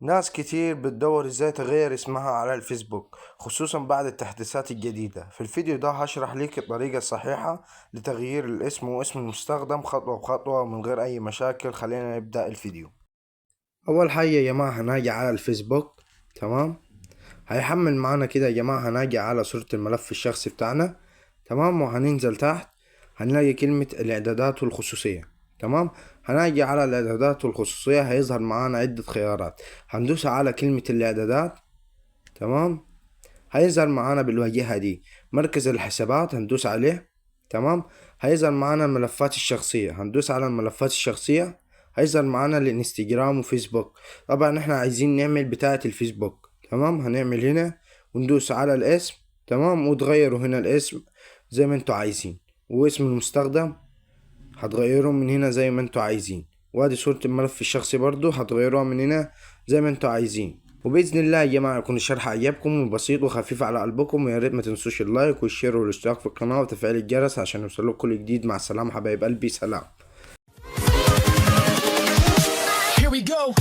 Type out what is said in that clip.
ناس كتير بتدور ازاي تغير اسمها على الفيسبوك، خصوصا بعد التحديثات الجديدة. في الفيديو ده هشرح ليك الطريقة الصحيحة لتغيير الاسم واسم المستخدم خطوة بخطوة من غير اي مشاكل. خلينا نبدأ الفيديو. اول حاجة يا جماعة هناجي على الفيسبوك. تمام. هيحمل معانا كده يا جماعة، هناجي على صورة الملف الشخصي بتاعنا. تمام. وهننزل تحت هنلاقي كلمة الاعدادات والخصوصية. تمام. هنيجي على الاعدادات والخصوصية، هيظهر معانا عدة خيارات. هندوس على كلمة الاعدادات. تمام. هيظهر معانا بالواجهة دي مركز الحسابات، هندوس عليه. تمام. هيظهر معانا الملفات الشخصية، هندوس على الملفات الشخصية. هيظهر معانا الانستجرام وفيسبوك. طبعا احنا عايزين نعمل بتاعة الفيسبوك. تمام. هنعمل هنا وندوس على الاسم. تمام. وتغيروا هنا الاسم زي ما انتوا عايزين، واسم المستخدم هتغيرهم من هنا زي ما انتوا عايزين. وادي صورة الملف الشخصي برضو هتغيروها من هنا زي ما انتوا عايزين. وبإذن الله يا جماعة يكون الشرح عجبكم وبسيط وخفيف على قلبكم، ويا ريت ما تنسوش اللايك والشير والاشتراك في القناة وتفعيل الجرس عشان يوصلكم كل جديد. مع السلامة حبايب قلبي، سلام. Here we go.